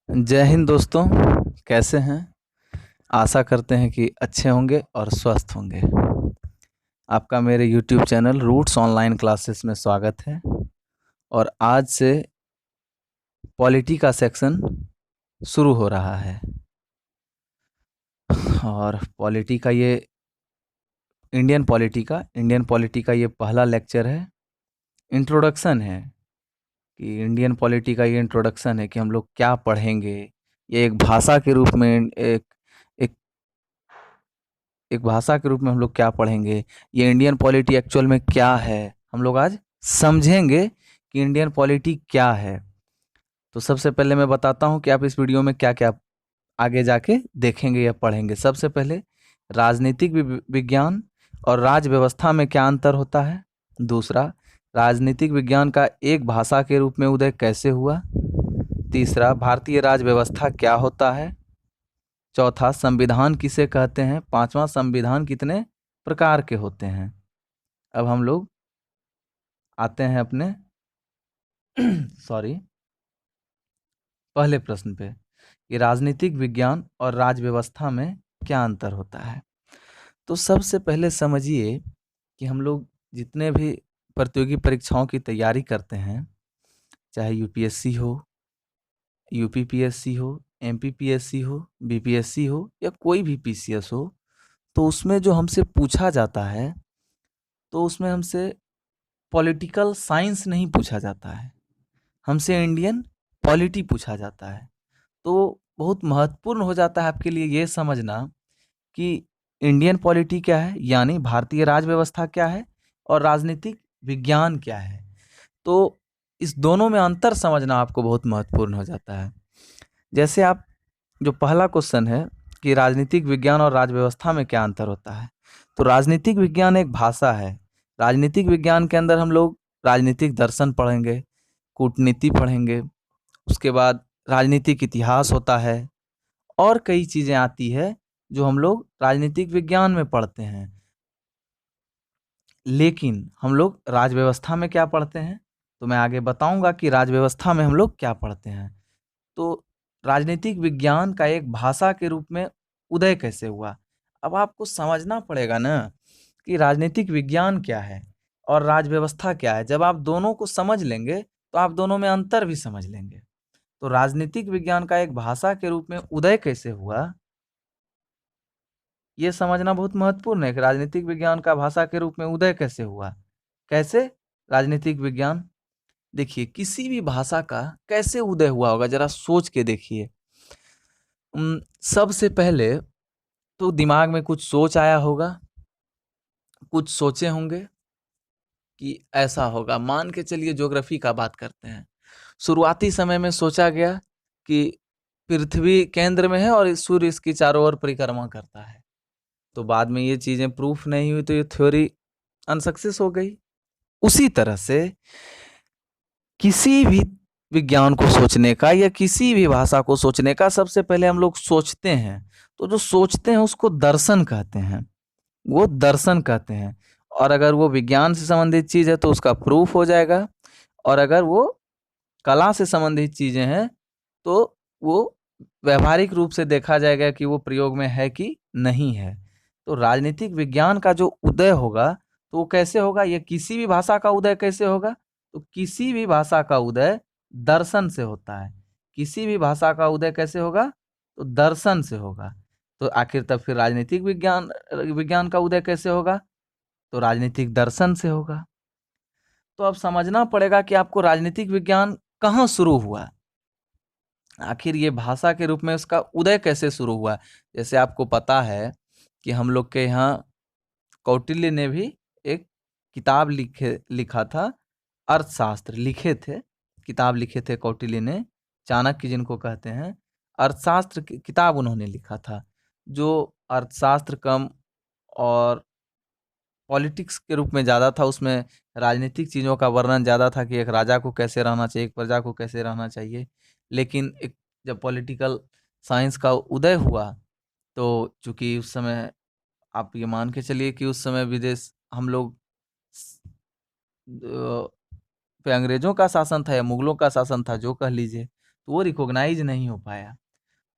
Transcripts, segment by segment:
जय हिंद दोस्तों। कैसे हैं? आशा करते हैं कि अच्छे होंगे और स्वस्थ होंगे। आपका मेरे YouTube channel Roots online classes में स्वागत है। और आज से पॉलिटी का सेक्शन शुरू हो रहा है। और इंडियन पॉलिटी का ये पहला लेक्चर है। इंट्रोडक्शन है कि इंडियन पॉलिटी का ये इंट्रोडक्शन है कि हम लोग क्या पढ़ेंगे। ये एक भाषा के रूप में एक एक भाषा के रूप में हम लोग क्या पढ़ेंगे, ये इंडियन पॉलिटी एक्चुअल में क्या है, हम लोग आज समझेंगे कि इंडियन पॉलिटी क्या है। तो सबसे पहले मैं बताता हूँ कि आप इस वीडियो में क्या क्या आगे जाके देखेंगे या पढ़ेंगे। सबसे पहले राजनीतिक विज्ञान और राज व्यवस्था में क्या अंतर होता है। दूसरा, राजनीतिक विज्ञान का एक भाषा के रूप में उदय कैसे हुआ। तीसरा, भारतीय राज व्यवस्था क्या होता है। चौथा, संविधान किसे कहते हैं। पांचवा, संविधान कितने प्रकार के होते हैं। अब हम लोग आते हैं अपने सॉरी पहले प्रश्न पे कि राजनीतिक विज्ञान और राज व्यवस्था में क्या अंतर होता है। तो सबसे पहले समझिए कि हम लोग जितने भी प्रतियोगी परीक्षाओं की तैयारी करते हैं, चाहे यूपीएससी हो, यूपीपीएससी हो, एमपीपीएससी हो, बीपीएससी हो या कोई भी पीसीएस हो, तो उसमें जो हमसे पूछा जाता है तो उसमें हमसे पॉलिटिकल साइंस नहीं पूछा जाता है, हमसे इंडियन पॉलिटी पूछा जाता है। तो बहुत महत्वपूर्ण हो जाता है आपके लिए ये समझना कि इंडियन पॉलिटी क्या है, यानी भारतीय राज व्यवस्था क्या है, और राजनीतिक विज्ञान क्या है। तो इस दोनों में अंतर समझना आपको बहुत महत्वपूर्ण हो जाता है। जैसे आप जो पहला क्वेश्चन है कि राजनीतिक विज्ञान और राज व्यवस्था में क्या अंतर होता है, तो राजनीतिक विज्ञान एक भाषा है। राजनीतिक विज्ञान के अंदर हम लोग राजनीतिक दर्शन पढ़ेंगे, कूटनीति पढ़ेंगे, उसके बाद राजनीतिक इतिहास होता है और कई चीज़ें आती है जो हम लोग राजनीतिक विज्ञान में पढ़ते हैं। लेकिन हम लोग राज व्यवस्था में क्या पढ़ते हैं, तो मैं आगे बताऊंगा कि राज व्यवस्था में हम लोग क्या पढ़ते हैं। तो राजनीतिक विज्ञान का एक भाषा के रूप में उदय कैसे हुआ। अब आपको समझना पड़ेगा ना कि राजनीतिक विज्ञान क्या है और राज व्यवस्था क्या है। जब आप दोनों को समझ लेंगे तो आप दोनों में अंतर भी समझ लेंगे। तो राजनीतिक विज्ञान का एक भाषा के रूप में उदय कैसे हुआ, ये समझना बहुत महत्वपूर्ण है कि राजनीतिक विज्ञान का भाषा के रूप में उदय कैसे हुआ। कैसे राजनीतिक विज्ञान, देखिए किसी भी भाषा का कैसे उदय हुआ होगा जरा सोच के देखिए। सबसे पहले तो दिमाग में कुछ सोच आया होगा, कुछ सोचे होंगे कि ऐसा होगा। मान के चलिए ज्योग्राफी का बात करते हैं। शुरुआती समय में सोचा गया कि पृथ्वी केंद्र में है और सूर्य इसकी चारों ओर परिक्रमा करता है। तो बाद में ये चीजें प्रूफ नहीं हुई तो ये थ्योरी अनसक्सेस हो गई। उसी तरह से किसी भी विज्ञान को सोचने का या किसी भी भाषा को सोचने का सबसे पहले हम लोग सोचते हैं, तो जो सोचते हैं उसको दर्शन कहते हैं, वो दर्शन कहते हैं। और अगर वो विज्ञान से संबंधित चीज है तो उसका प्रूफ हो जाएगा, और अगर वो कला से संबंधित चीजें हैं तो वो व्यवहारिक रूप से देखा जाएगा कि वो प्रयोग में है कि नहीं है। तो राजनीतिक विज्ञान का जो उदय होगा तो वो कैसे होगा, ये किसी भी भाषा का उदय कैसे होगा, तो किसी भी भाषा का उदय दर्शन से होता है। किसी भी भाषा का उदय कैसे होगा, तो दर्शन से होगा। तो आखिर तब फिर राजनीतिक विज्ञान विज्ञान का उदय कैसे होगा, तो राजनीतिक दर्शन से होगा। तो अब समझना पड़ेगा कि आपको राजनीतिक विज्ञान कहाँ शुरू हुआ, आखिर ये भाषा के रूप में उसका उदय कैसे शुरू हुआ। जैसे आपको पता है कि हम लोग के यहाँ कौटिल्य ने भी एक किताब लिखा था, अर्थशास्त्र लिखे थे, किताब लिखे थे कौटिल्य ने, चाणक्य जिनको कहते हैं। अर्थशास्त्र की किताब उन्होंने लिखा था, जो अर्थशास्त्र कम और पॉलिटिक्स के रूप में ज़्यादा था। उसमें राजनीतिक चीज़ों का वर्णन ज़्यादा था कि एक राजा को कैसे रहना चाहिए, एक प्रजा को कैसे रहना चाहिए। लेकिन एक जब पॉलिटिकल साइंस का उदय हुआ तो चूंकि उस समय आप ये मान के चलिए कि उस समय विदेश हम लोग पे अंग्रेजों का शासन था या मुगलों का शासन था, जो कह लीजिए। तो वो रिकॉग्नाइज नहीं हो पाया।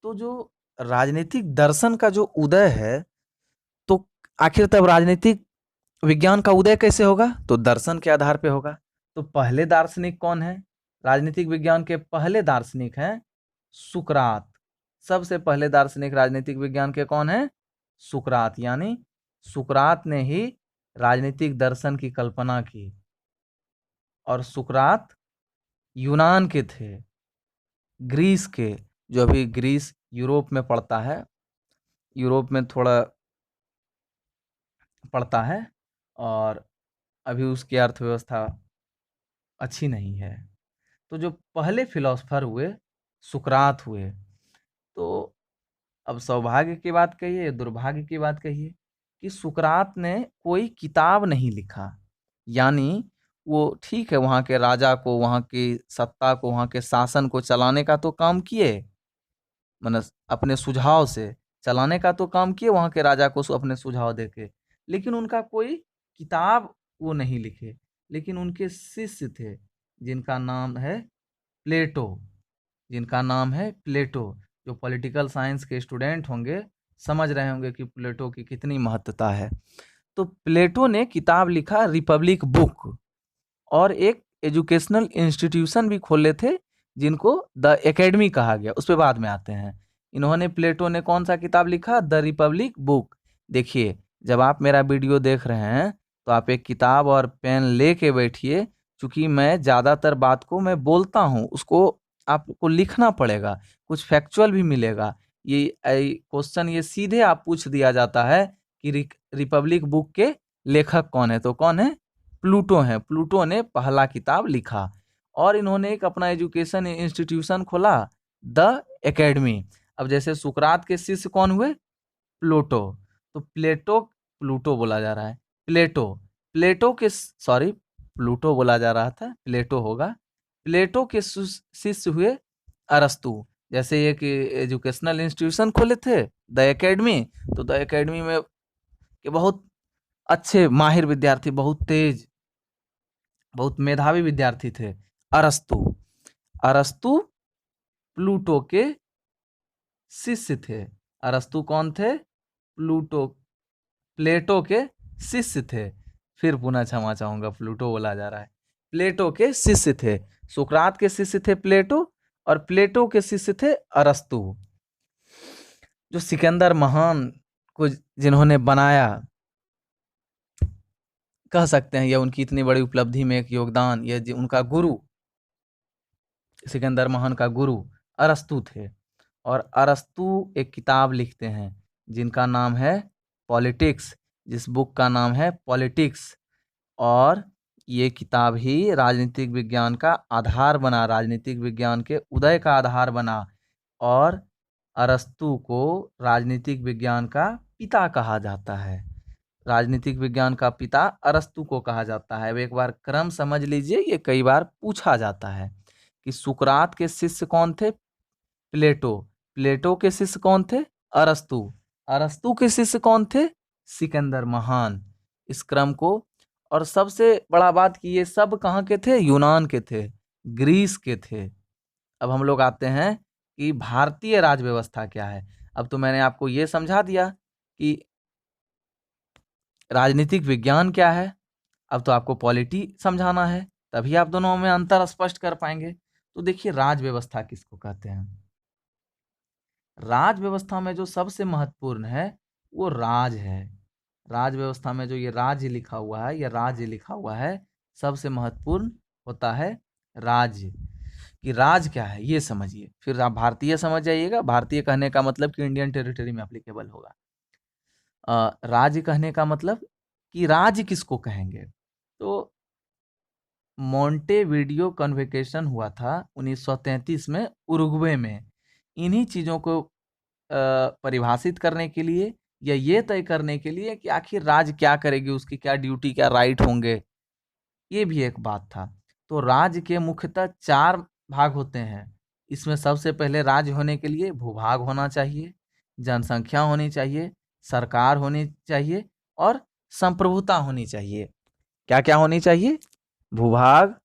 तो जो राजनीतिक दर्शन का जो उदय है, तो आखिर तब राजनीतिक विज्ञान का उदय कैसे होगा? तो दर्शन के आधार पे होगा। तो पहले दार्शनिक कौन है? राजनीतिक विज्ञान के पहले दार्शनिक हैं सुकरात। सबसे पहले दार्शनिक राजनीतिक विज्ञान के कौन है? सुकरात। यानी सुकरात ने ही राजनीतिक दर्शन की कल्पना की। और सुकरात यूनान के थे, ग्रीस के, जो अभी ग्रीस यूरोप में पड़ता है, यूरोप में थोड़ा पड़ता है, और अभी उसकी अर्थव्यवस्था अच्छी नहीं है। तो जो पहले फिलोसफर हुए सुकरात हुए। तो अब सौभाग्य की बात कहिए, दुर्भाग्य की बात कहिए, कि सुकरात ने कोई किताब नहीं लिखा। यानी वो ठीक है, वहाँ के राजा को, वहाँ की सत्ता को, वहाँ के शासन को चलाने का तो काम किए, मतलब अपने सुझाव से चलाने का तो काम किए, वहाँ के राजा को अपने सुझाव देके, लेकिन उनका कोई किताब वो नहीं लिखे। लेकिन उनके शिष्य थे जिनका नाम है प्लेटो, जिनका नाम है प्लेटो। जो पॉलिटिकल साइंस के स्टूडेंट होंगे समझ रहे होंगे कि प्लेटो की कितनी महत्ता है। तो प्लेटो ने किताब लिखा रिपब्लिक बुक, और एक एजुकेशनल इंस्टीट्यूशन भी खोले थे जिनको द एकेडमी कहा गया, उस पर बाद में आते हैं। इन्होंने, प्लेटो ने कौन सा किताब लिखा? The Republic book. देखिए, जब आप मेरा वीडियो देख रहे हैं तो आप एक किताब और पेन लेके बैठिए, क्योंकि मैं ज़्यादातर बात को मैं बोलता हूँ, उसको आपको लिखना पड़ेगा, कुछ फैक्चुअल भी मिलेगा। ये क्वेश्चन ये सीधे आप पूछ दिया जाता है कि रिपब्लिक बुक के लेखक कौन है? तो कौन है? प्लूटो है। प्लूटो ने पहला किताब लिखा, और इन्होंने एक अपना एजुकेशन इंस्टीट्यूशन खोला, द एकेडमी। अब जैसे सुकरात के शिष्य कौन हुए? प्लूटो। तो प्लेटो, प्लूटो बोला जा रहा है, प्लेटो, प्लेटो के, सॉरी, प्लूटो बोला जा रहा था, प्लेटो होगा। प्लेटो के शिष्य हुए अरस्तु। जैसे एक एजुकेशनल इंस्टीट्यूशन खोले थे द एकेडमी, तो द एकेडमी में के बहुत अच्छे माहिर विद्यार्थी, बहुत तेज, बहुत मेधावी विद्यार्थी थे, अरस्तु। अरस्तु प्लूटो के शिष्य थे। अरस्तु कौन थे? प्लूटो, प्लेटो के शिष्य थे। फिर पुनः क्षमा चाहूंगा, प्लूटो बोला जा रहा है, प्लेटो के शिष्य थे। सुकरात के शिष्य थे प्लेटो, और प्लेटो के शिष्य थे अरस्तु। जो सिकंदर महान को जिन्होंने बनाया, कह सकते हैं, या उनकी इतनी बड़ी उपलब्धि में एक योगदान, या उनका गुरु, सिकंदर महान का गुरु अरस्तु थे। और अरस्तु एक किताब लिखते हैं जिनका नाम है पॉलिटिक्स, जिस बुक का नाम है पॉलिटिक्स। और ये किताब ही राजनीतिक विज्ञान का आधार बना, राजनीतिक विज्ञान के उदय का आधार बना। और अरस्तु को राजनीतिक विज्ञान का पिता कहा जाता है। राजनीतिक विज्ञान का पिता अरस्तु को कहा जाता है। अब एक बार क्रम समझ लीजिए, ये कई बार पूछा जाता है कि सुकरात के शिष्य कौन थे? प्लेटो। प्लेटो के शिष्य कौन थे? अरस्तु। अरस्तु के शिष्य कौन थे? सिकंदर महान। इस क्रम को, और सबसे बड़ा बात कि ये सब कहाँ के थे? यूनान के थे, ग्रीस के थे। अब हम लोग आते हैं कि भारतीय राज व्यवस्था क्या है। अब तो मैंने आपको ये समझा दिया कि राजनीतिक विज्ञान क्या है, अब तो आपको पॉलिटी समझाना है, तभी आप दोनों में अंतर स्पष्ट कर पाएंगे। तो देखिए, राज व्यवस्था किसको कहते हैं? राज व्यवस्था में जो सबसे महत्वपूर्ण है वो राज है। राज व्यवस्था में जो ये राज्य लिखा हुआ है, या राज्य लिखा हुआ है, सबसे महत्वपूर्ण होता है राज्य। कि राज क्या है ये समझिए, फिर आप भारतीय समझ जाइएगा। भारतीय कहने का मतलब कि इंडियन टेरिटरी में एप्लीकेबल होगा। राज्य कहने का मतलब कि राज्य किसको कहेंगे? तो मोंटेविडियो कन्वोकेशन हुआ था 1933 में उरुग्वे में। इन्हीं चीज़ों को परिभाषित करने के लिए, या ये तय करने के लिए कि आखिर राज्य क्या करेगी, उसकी क्या ड्यूटी, क्या राइट होंगे, ये भी एक बात था। तो राज्य के मुख्यतः 4 भाग होते हैं। इसमें सबसे पहले राज्य होने के लिए भूभाग होना चाहिए, जनसंख्या होनी चाहिए, सरकार होनी चाहिए, और संप्रभुता होनी चाहिए। क्या क्या होनी चाहिए? भूभाग,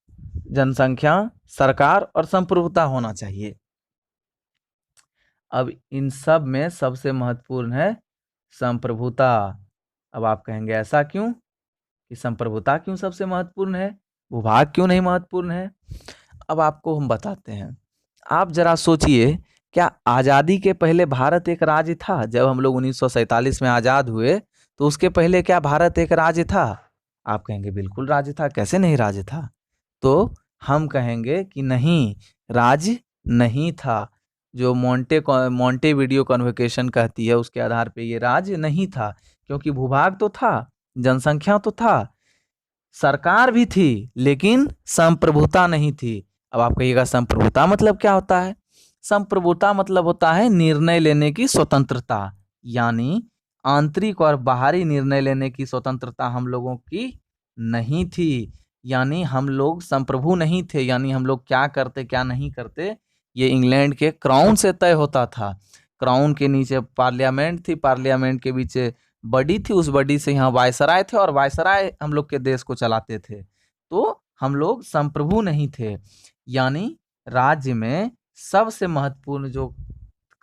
जनसंख्या, सरकार और संप्रभुता होना चाहिए। अब इन सब में सबसे महत्वपूर्ण है संप्रभुता। अब आप कहेंगे ऐसा क्यों, कि संप्रभुता क्यों सबसे महत्वपूर्ण है, भूभाग क्यों नहीं महत्वपूर्ण है? अब आपको हम बताते हैं। आप जरा सोचिए, क्या आजादी के पहले भारत एक राज्य था? जब हम लोग 1947 में आजाद हुए तो उसके पहले क्या भारत एक राज्य था? आप कहेंगे बिल्कुल राज्य था, कैसे नहीं राज्य था? तो हम कहेंगे कि नहीं, राज्य नहीं था। जो मॉन्टेविडियो कन्वोकेशन कहती है उसके आधार पे ये राज्य नहीं था, क्योंकि भूभाग तो था, जनसंख्या तो था, सरकार भी थी, लेकिन संप्रभुता नहीं थी। अब आप कहिएगा संप्रभुता मतलब क्या होता है? संप्रभुता मतलब होता है निर्णय लेने की स्वतंत्रता, यानी आंतरिक और बाहरी निर्णय लेने की स्वतंत्रता हम लोगों की नहीं थी। यानी हम लोग संप्रभु नहीं थे, यानी हम लोग क्या करते क्या नहीं करते ये इंग्लैंड के क्राउन से तय होता था। क्राउन के नीचे पार्लियामेंट थी, पार्लियामेंट के पीछे बड़ी थी, उस बड़ी से यहाँ वायसराय थे और वायसराय हम लोग के देश को चलाते थे। तो हम लोग संप्रभु नहीं थे। यानी राज्य में सबसे महत्वपूर्ण जो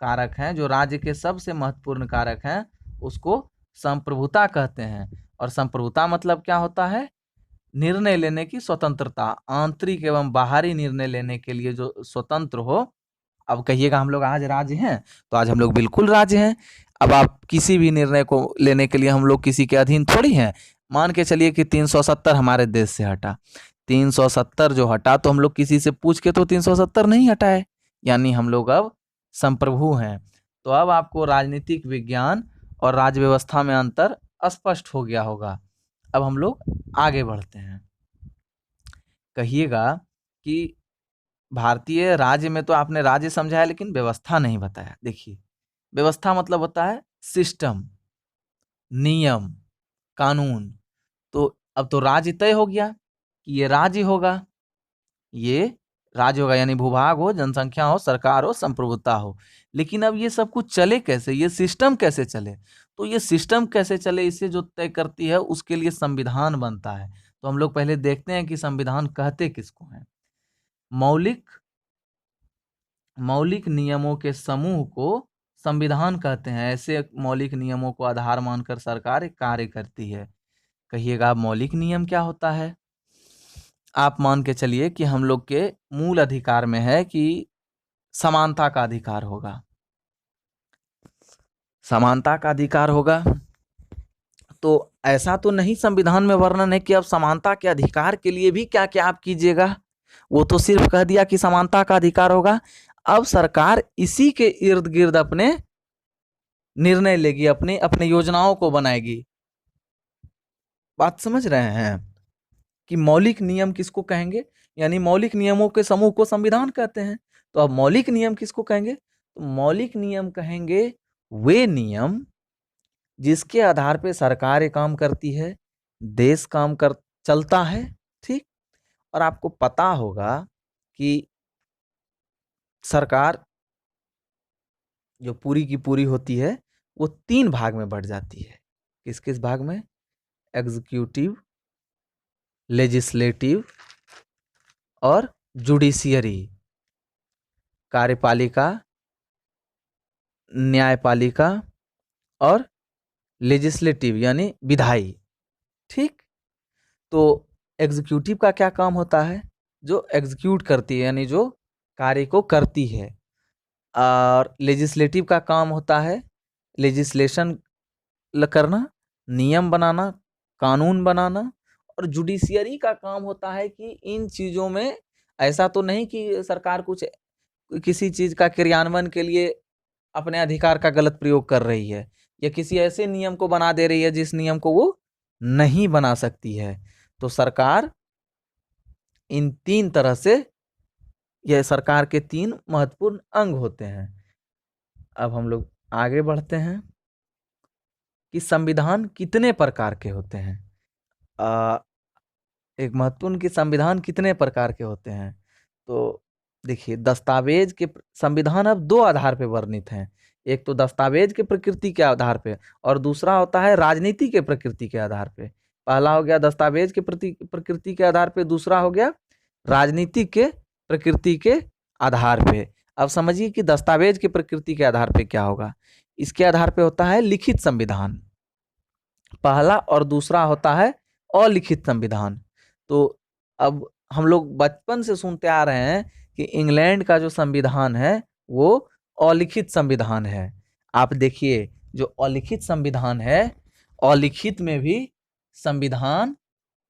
कारक हैं, जो राज्य के सबसे महत्वपूर्ण कारक हैं, उसको संप्रभुता कहते हैं। और संप्रभुता मतलब क्या होता है? निर्णय लेने की स्वतंत्रता, आंतरिक एवं बाहरी निर्णय लेने के लिए जो स्वतंत्र हो। अब कहिएगा हम लोग आज राज्य हैं, तो आज हम लोग बिल्कुल राज्य हैं। अब आप किसी भी निर्णय को लेने के लिए हम लोग किसी के अधीन थोड़ी हैं। मान के चलिए कि 370 हमारे देश से हटा, 370 जो हटा तो हम लोग किसी से पूछ के तो 370 नहीं हटाए, यानी हम लोग अब संप्रभु हैं। तो अब आपको राजनीतिक विज्ञान और राज्य व्यवस्था में अंतर स्पष्ट हो गया होगा। अब हम लोग आगे बढ़ते हैं। कहिएगा कि भारतीय राज्य में तो आपने राज्य समझाया लेकिन व्यवस्था नहीं बताया। देखिए, व्यवस्था मतलब होता है सिस्टम, नियम, कानून। तो अब तो राज्य तय हो गया कि ये राज्य होगा, ये राज्य होगा, यानी भूभाग हो, जनसंख्या हो, सरकार हो, संप्रभुता हो। लेकिन अब ये सब कुछ चले कैसे, ये सिस्टम कैसे चले? तो ये सिस्टम कैसे चले इसे जो तय करती है उसके लिए संविधान बनता है। तो हम लोग पहले देखते हैं कि संविधान कहते किसको हैं। मौलिक मौलिक नियमों के समूह को संविधान कहते हैं। ऐसे मौलिक नियमों को आधार मानकर सरकार एक कार्य करती है। कहिएगा मौलिक नियम क्या होता है? आप मान के चलिए कि हम लोग के मूल अधिकार में है कि समानता का अधिकार होगा, समानता का अधिकार होगा। तो ऐसा तो नहीं संविधान में वर्णन है कि अब समानता के अधिकार के लिए भी क्या क्या आप कीजिएगा। वो तो सिर्फ कह दिया कि समानता का अधिकार होगा। अब सरकार इसी के इर्द गिर्द अपने निर्णय लेगी, अपने अपने योजनाओं को बनाएगी। बात समझ रहे हैं कि मौलिक नियम किसको कहेंगे? यानी मौलिक नियमों के समूह को संविधान कहते हैं। तो अब मौलिक नियम किसको कहेंगे? तो मौलिक नियम कहेंगे वे नियम जिसके आधार पे सरकार काम करती है, देश काम कर चलता है। ठीक। और आपको पता होगा कि सरकार जो पूरी की पूरी होती है वो 3 भाग में बढ़ जाती है। किस किस भाग में? एग्जीक्यूटिव, लेजिस्लेटिव और जुडिशियरी। कार्यपालिका, न्यायपालिका और लेजिस्लेटिव यानी विधायी। ठीक। तो एग्जीक्यूटिव का क्या काम होता है? जो एग्जीक्यूट करती है, यानी जो कार्य को करती है। और लेजिस्लेटिव का काम होता है लेजिस्लेशन करना, नियम बनाना, कानून बनाना। और जुडिशियरी का काम होता है कि इन चीज़ों में ऐसा तो नहीं कि सरकार कुछ किसी चीज़ का क्रियान्वयन के लिए अपने अधिकार का गलत प्रयोग कर रही है, या किसी ऐसे नियम को बना दे रही है जिस नियम को वो नहीं बना सकती है। तो सरकार इन 3 तरह से, यह सरकार के 3 महत्वपूर्ण अंग होते हैं। अब हम लोग आगे बढ़ते हैं कि संविधान कितने प्रकार के होते हैं। अ, एक महत्वपूर्ण कि संविधान कितने प्रकार के होते हैं। तो देखिए, दस्तावेज के संविधान अब 2 आधार पे वर्णित हैं। एक तो दस्तावेज के प्रकृति के आधार पे, और दूसरा होता है राजनीति के प्रकृति के आधार पे। पहला हो गया दस्तावेज के प्रकृति के आधार पे, दूसरा हो गया राजनीति के प्रकृति के आधार पे। अब समझिए कि दस्तावेज की प्रकृति के आधार पे क्या होगा। इसके आधार पे होता है लिखित संविधान पहला, और दूसरा होता है अलिखित संविधान। तो अब हम लोग बचपन से सुनते आ रहे हैं कि इंग्लैंड का जो संविधान है वो अलिखित संविधान है। आप देखिए जो अलिखित संविधान है, अलिखित में भी संविधान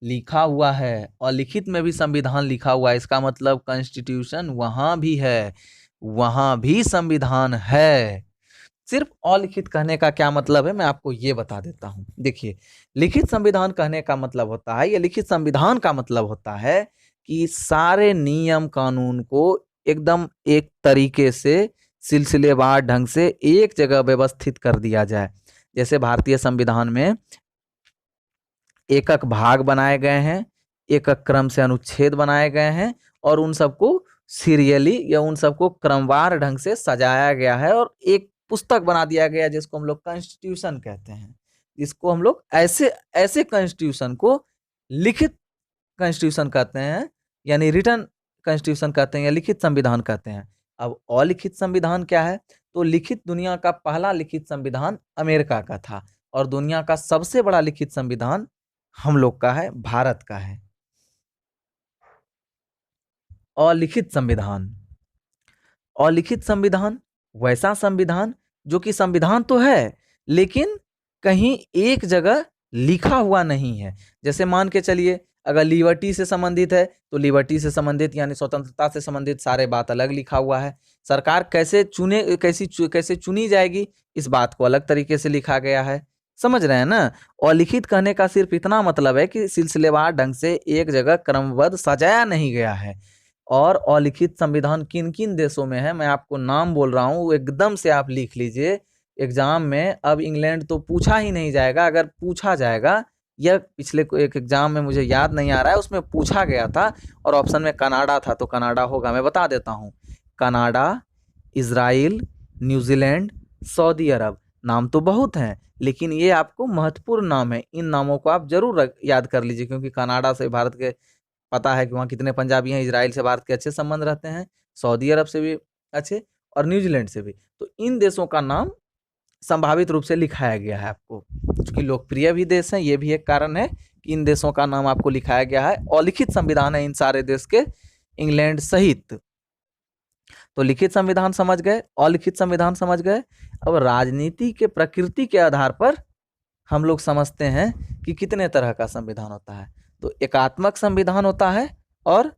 लिखा हुआ है, अलिखित में भी संविधान लिखा हुआ है। इसका मतलब कॉन्स्टिट्यूशन वहां भी है, वहां भी संविधान है। सिर्फ अलिखित कहने का क्या मतलब है, मैं आपको ये बता देता हूं। देखिए, लिखित संविधान कहने का मतलब होता है, या लिखित संविधान का मतलब होता है कि सारे नियम कानून को एकदम एक तरीके से सिलसिलेवार ढंग से एक जगह व्यवस्थित कर दिया जाए। जैसे भारतीय संविधान में एकक भाग बनाए गए हैं, एकक क्रम से अनुच्छेद बनाए गए हैं, और उन सबको सीरियली या उन सबको क्रमवार ढंग से सजाया गया है, और एक पुस्तक बना दिया गया जिसको हम लोग कॉन्स्टिट्यूशन कहते हैं। जिसको हम लोग ऐसे ऐसे कॉन्स्टिट्यूशन को लिखित कॉन्स्टिट्यूशन कहते हैं, यानी रिटन कॉन्स्टिट्यूशन कहते हैं, या लिखित संविधान कहते हैं। अब अलिखित संविधान क्या है? तो लिखित दुनिया का पहला लिखित संविधान अमेरिका का था, और दुनिया का सबसे बड़ा लिखित संविधान हम लोग का है, भारत का है। अलिखित संविधान, अलिखित संविधान वैसा संविधान जो कि संविधान तो है लेकिन कहीं एक जगह लिखा हुआ नहीं है। जैसे मान के चलिए, अगर लिबर्टी से संबंधित है तो लिबर्टी से संबंधित यानी स्वतंत्रता से संबंधित सारे बात अलग लिखा हुआ है। सरकार कैसे चुनी जाएगी, इस बात को अलग तरीके से लिखा गया है। समझ रहे हैं ना? अलिखित कहने का सिर्फ इतना मतलब है कि सिलसिलेवार ढंग से एक जगह क्रमबद्ध सजाया नहीं गया है। और अलिखित संविधान किन किन देशों में है, मैं आपको नाम बोल रहा हूँ, एकदम से आप लिख लीजिए एग्जाम में। अब इंग्लैंड तो पूछा ही नहीं जाएगा, अगर पूछा जाएगा, यह पिछले को एक एग्जाम में मुझे याद नहीं आ रहा है, उसमें पूछा गया था और ऑप्शन में कनाडा था, तो कनाडा होगा। मैं बता देता हूँ, कनाडा, इजराइल, न्यूजीलैंड, सऊदी अरब। नाम तो बहुत हैं लेकिन ये आपको महत्वपूर्ण नाम है, इन नामों को आप जरूर याद कर लीजिए, क्योंकि कनाडा से भारत के पता है कि वहाँ कितने पंजाबी हैं, इजराइल से भारत के अच्छे संबंध रहते हैं, सऊदी अरब से भी अच्छे, और न्यूजीलैंड से भी। तो इन देशों का नाम संभावित रूप से लिखाया गया है आपको, क्योंकि लोकप्रिय भी देश हैं, ये भी एक कारण है कि इन देशों का नाम आपको लिखाया गया है। और लिखित संविधान है इन सारे देश के, इंग्लैंड सहित। तो लिखित संविधान समझ गए, अलिखित संविधान समझ गए। अब राजनीति के प्रकृति के आधार पर हम लोग समझते हैं कि कितने तरह का संविधान होता है। तो एकात्मक संविधान होता है और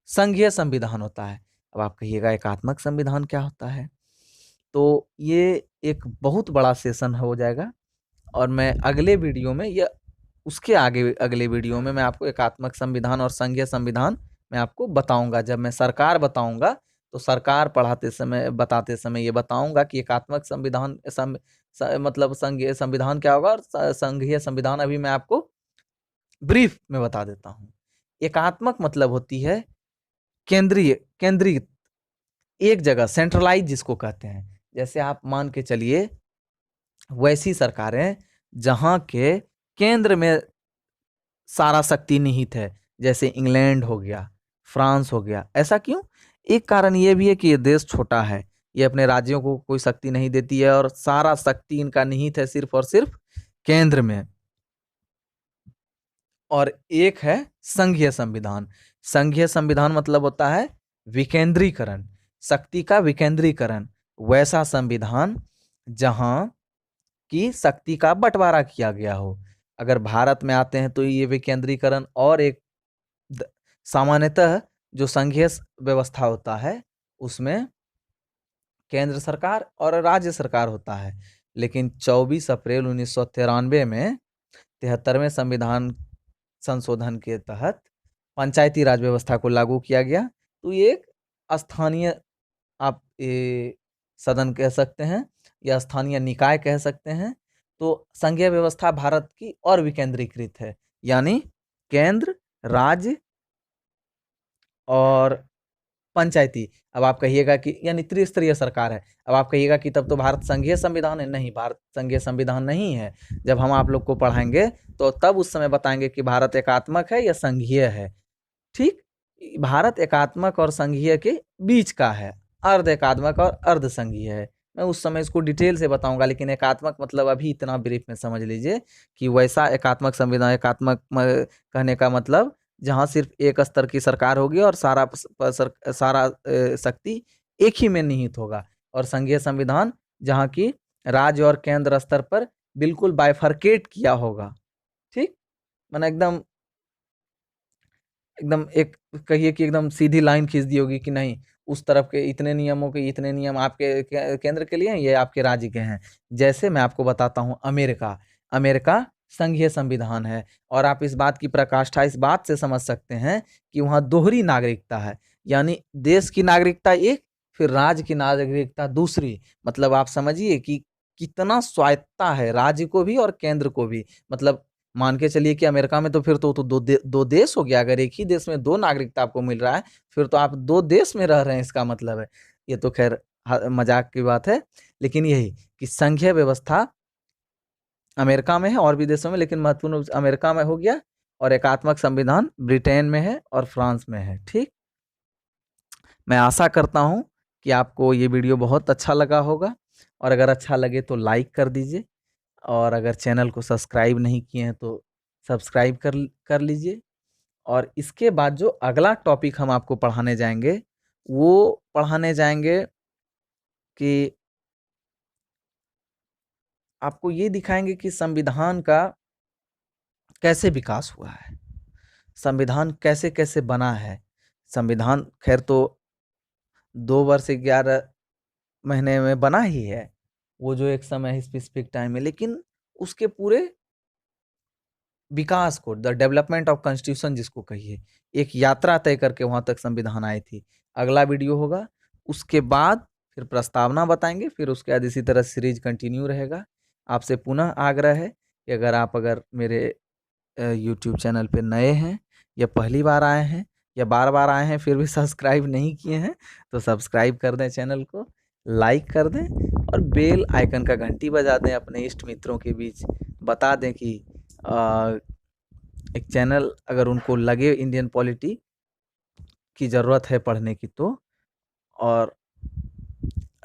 संघीय संविधान होता है। अब आप कहिएगा एकात्मक संविधान क्या होता है? तो ये एक बहुत बड़ा सेशन हो जाएगा, और मैं अगले वीडियो में या उसके आगे अगले वीडियो में मैं आपको एकात्मक संविधान और संघीय संविधान मैं आपको बताऊंगा। जब मैं सरकार बताऊंगा तो सरकार पढ़ाते समय बताते समय ये बताऊंगा कि एकात्मक संविधान मतलब संघीय संविधान क्या होगा, और संघीय संविधान अभी मैं आपको ब्रीफ में बता देता हूँ। एकात्मक मतलब होती है केंद्रित, एक जगह, सेंट्रलाइज जिसको कहते हैं। जैसे आप मान के चलिए वैसी सरकारें जहां के केंद्र में सारा शक्ति निहित है, जैसे इंग्लैंड हो गया, फ्रांस हो गया। ऐसा क्यों? एक कारण ये भी है कि ये देश छोटा है, ये अपने राज्यों को कोई शक्ति नहीं देती है, और सारा शक्ति इनका निहित है सिर्फ और सिर्फ केंद्र में। और एक है संघीय संविधान। संघीय संविधान मतलब होता है विकेंद्रीकरण, शक्ति का विकेंद्रीकरण। वैसा संविधान जहां की शक्ति का बंटवारा किया गया हो। अगर भारत में आते हैं तो ये विकेंद्रीकरण, और एक सामान्यतः जो संघीय व्यवस्था होता है उसमें केंद्र सरकार और राज्य सरकार होता है। लेकिन 24 अप्रैल 1993 में 73वें संविधान संशोधन के तहत पंचायती राज व्यवस्था को लागू किया गया। तो ये एक स्थानीय, आप सदन कह सकते हैं या स्थानीय निकाय कह सकते हैं। तो संघीय व्यवस्था भारत की और विकेंद्रीकृत है, यानी केंद्र, राज्य और पंचायती। अब आप कहिएगा कि यानी त्रिस्तरीय सरकार है। अब आप कहिएगा कि तब तो भारत संघीय संविधान है। नहीं, भारत संघीय संविधान नहीं है। जब हम आप लोग को पढ़ाएंगे तो तब उस समय बताएंगे कि भारत एकात्मक है या संघीय है। ठीक, भारत एकात्मक और संघीय के बीच का है। अर्ध एकात्मक और अर्ध संघीय है। मैं उस समय इसको डिटेल से बताऊंगा, लेकिन एकात्मक मतलब अभी इतना ब्रीफ में समझ लीजिए कि वैसा एकात्मक संविधान, एकात्मक कहने का मतलब जहां सिर्फ एक स्तर की सरकार होगी और सारा शक्ति एक ही में निहित होगा, और संघीय संविधान जहां की राज्य और केंद्र स्तर पर बिल्कुल बाइफरकेट किया होगा। ठीक, मैंने एकदम एकदम एक कहिए कि एकदम सीधी लाइन खींच दी होगी कि नहीं, उस तरफ के इतने नियमों के इतने नियम आपके केंद्र के लिए हैं, ये आपके राज्य के हैं। जैसे मैं आपको बताता हूँ, अमेरिका, अमेरिका संघीय संविधान है, और आप इस बात की प्रकाष्ठा इस बात से समझ सकते हैं कि वहाँ दोहरी नागरिकता है, यानी देश की नागरिकता एक, फिर राज्य की नागरिकता दूसरी। मतलब आप समझिए कि कितना स्वायत्ता है राज्य को भी और केंद्र को भी। मतलब मान के चलिए कि अमेरिका में तो फिर तो दो देश हो गया। अगर एक ही देश में दो नागरिकता आपको मिल रहा है, फिर तो आप दो देश में रह रहे हैं, इसका मतलब है। ये तो खैर मजाक की बात है, लेकिन यही कि संघीय व्यवस्था अमेरिका में है और भी देशों में, लेकिन महत्वपूर्ण रूप से अमेरिका में हो गया, और एकात्मक संविधान ब्रिटेन में है और फ्रांस में है। ठीक, मैं आशा करता हूँ कि आपको ये वीडियो बहुत अच्छा लगा होगा, और अगर अच्छा लगे तो लाइक कर दीजिए, और अगर चैनल को सब्सक्राइब नहीं किए हैं तो सब्सक्राइब कर लीजिए। और इसके बाद जो अगला टॉपिक हम आपको पढ़ाने जाएंगे, वो पढ़ाने जाएंगे कि आपको ये दिखाएंगे कि संविधान का कैसे विकास हुआ है, संविधान कैसे कैसे बना है। संविधान खैर तो 2 वर्ष 11 महीने में बना ही है, वो जो एक समय स्पेसिफिक टाइम है, लेकिन उसके पूरे विकास को, द डेवलपमेंट ऑफ कॉन्स्टिट्यूशन जिसको कहिए, एक यात्रा तय करके वहां तक संविधान आई थी। अगला वीडियो होगा, उसके बाद फिर प्रस्तावना बताएंगे, फिर उसके बाद इसी तरह सीरीज कंटिन्यू रहेगा। आपसे पुनः आग्रह है कि अगर मेरे यूट्यूब चैनल पे नए हैं, या पहली बार आए हैं, या बार बार आए हैं फिर भी सब्सक्राइब नहीं किए हैं, तो सब्सक्राइब कर दें चैनल को, लाइक कर दें, और बेल आइकन का घंटी बजा दें, अपने इष्ट मित्रों के बीच बता दें कि एक चैनल अगर उनको लगे इंडियन पॉलिटी की ज़रूरत है पढ़ने की तो, और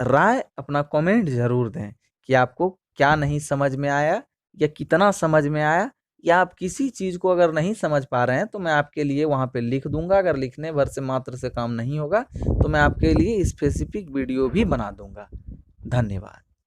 राय अपना कमेंट ज़रूर दें कि आपको क्या नहीं समझ में आया, या कितना समझ में आया, या आप किसी चीज़ को अगर नहीं समझ पा रहे हैं तो मैं आपके लिए वहाँ पे लिख दूंगा। अगर लिखने भर से मात्र से काम नहीं होगा तो मैं आपके लिए स्पेसिफिक वीडियो भी बना दूंगा। धन्यवाद।